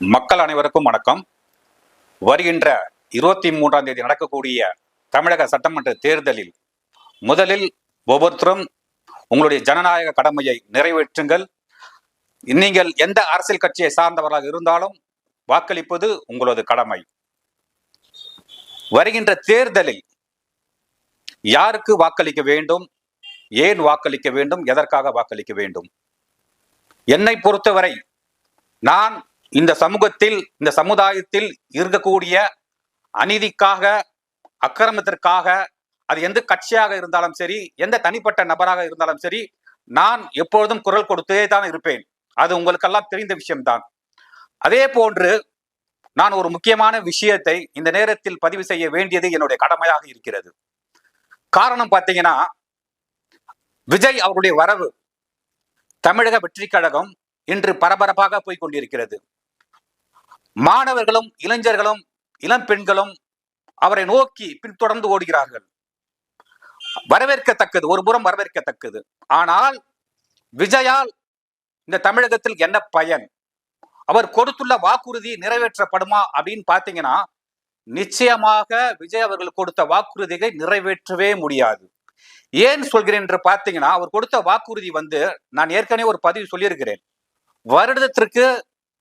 மக்கள் அனைவருக்கும் வணக்கம். வருகின்ற 23ஆம் தேதி நடக்கக்கூடிய தமிழக சட்டமன்ற தேர்தலில் முதலில் ஒவ்வொருத்தரும் உங்களுடைய ஜனநாயக கடமையை நிறைவேற்றுங்கள். நீங்கள் எந்த அரசியல் கட்சியை சார்ந்தவராக இருந்தாலும் வாக்களிப்பது உங்களது கடமை. வருகின்ற தேர்தலில் யாருக்கு வாக்களிக்க வேண்டும், ஏன் வாக்களிக்க வேண்டும், எதற்காக வாக்களிக்க வேண்டும்? என்னை பொறுத்தவரை நான் இந்த சமூகத்தில், இந்த சமுதாயத்தில் இருக்கக்கூடிய அநீதிக்காக, அக்கிரமத்திற்காக, அது எந்த கட்சியாக இருந்தாலும் சரி, எந்த தனிப்பட்ட நபராக இருந்தாலும் சரி, நான் எப்பொழுதும் குரல் கொடுத்தே தான் இருப்பேன். அது உங்களுக்கெல்லாம் தெரிந்த விஷயம்தான். அதே போன்று நான் ஒரு முக்கியமான விஷயத்தை இந்த நேரத்தில் பதிவு செய்ய வேண்டியது என்னுடைய கடமையாக இருக்கிறது. காரணம் பார்த்தீங்கன்னா, விஜய் அவருடைய வரவு தமிழக வெற்றி கழகம் இன்று பரபரப்பாக போய் கொண்டிருக்கிறது. மாணவர்களும், இளைஞர்களும், இளம் பெண்களும் அவரை நோக்கி பின்தொடர்ந்து ஓடுகிறார்கள். வரவேற்கத்தக்கது, ஒரு புறம் வரவேற்கத்தக்கது. ஆனால் விஜயால் இந்த தமிழகத்தில் என்ன பயன்? அவர் கொடுத்துள்ள வாக்குறுதி நிறைவேற்றப்படுமா அப்படின்னு பாத்தீங்கன்னா, நிச்சயமாக விஜய் அவர்கள் கொடுத்த வாக்குறுதியை நிறைவேற்றவே முடியாது. ஏன் சொல்கிறேன் என்று பார்த்தீங்கன்னா, அவர் கொடுத்த வாக்குறுதி நான் ஏற்கனவே ஒரு பதிவு சொல்லியிருக்கிறேன். வருடத்திற்கு,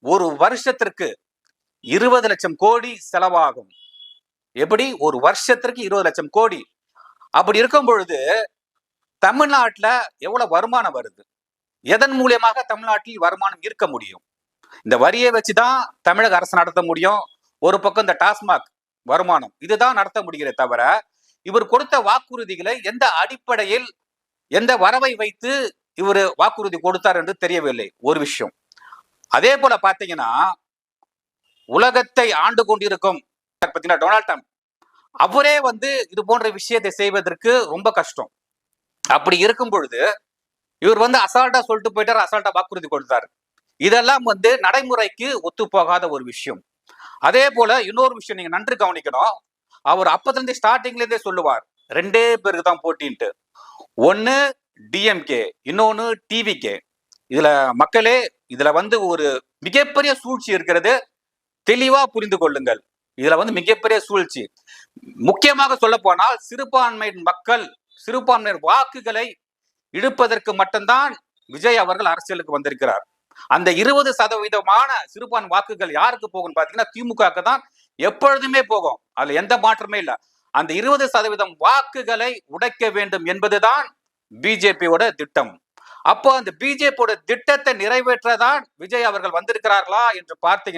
ஒரு வருஷத்திற்கு 20 லட்சம் கோடி செலவாகும். எப்படி? ஒரு வருஷத்திற்கு 20 லட்சம் கோடி. அப்படி இருக்கும் பொழுது தமிழ்நாட்டில் எவ்வளவு வருமானம் வருது? எதன் மூலியமாக தமிழ்நாட்டில் வருமானம் இருக்க முடியும்? இந்த வரியை வச்சுதான் தமிழக அரசு நடத்த முடியும். ஒரு பக்கம் இந்த டாஸ்மாக் வருமானம், இதுதான் நடத்த முடிகிறே தவிர, இவர் கொடுத்த வாக்குறுதிகளை எந்த அடிப்படையில், எந்த வரவை வைத்து இவர் வாக்குறுதி கொடுத்தார் என்று தெரியவில்லை. ஒரு விஷயம். அதே போல பாத்தீங்கன்னா, உலகத்தை ஆண்டு கொண்டிருக்கும் டொனால்ட் ட்ரம்ப் அவரே இது போன்ற விஷயத்தை செய்வதற்கு ரொம்ப கஷ்டம். அப்படி இருக்கும் பொழுது இவர் அசால்ட்டா சொல்லிட்டு போயிட்டார், அசால்ட்டா வாக்குறுதி கொடுத்தாரு. இதெல்லாம் நடைமுறைக்கு ஒத்து போகாத ஒரு விஷயம். அதே போல இன்னொரு விஷயம் நீங்க நன்றி கவனிக்கணும். அவர் அப்பத்திலிருந்து ஸ்டார்டிங்ல இருந்தே சொல்லுவார், ரெண்டே பேருக்கு தான் போட்டின்ட்டு. ஒன்னு டிஎம்கே, இன்னொன்னு டிவிகே. இதுல மக்களே, இதுல ஒரு மிகப்பெரிய சூழ்ச்சி இருக்கிறது. தெளிவா புரிந்து கொள்ளுங்கள். இதுல மிகப்பெரிய சூழ்ச்சி. முக்கியமாக சொல்ல போனால், சிறுபான்மையின் மக்கள், சிறுபான்மையினர் வாக்குகளை இழுப்பதற்கு மட்டும்தான் விஜய் அவர்கள் அரசியலுக்கு வந்திருக்கிறார். அந்த 20% சிறுபான்மை வாக்குகள் யாருக்கு போகும் பாத்தீங்கன்னா, திமுக தான் எப்பொழுதுமே போகும். அதுல எந்த மாற்றமே இல்லை. அந்த 20% வாக்குகளை உடைக்க வேண்டும் என்பதுதான் பிஜேபியோட திட்டம். அப்போ அந்த பிஜேபியோட திட்டத்தை நிறைவேற்றதான் விஜய் அவர்கள் வந்திருக்கிறார்களா என்று பார்த்தீங்கன்னா,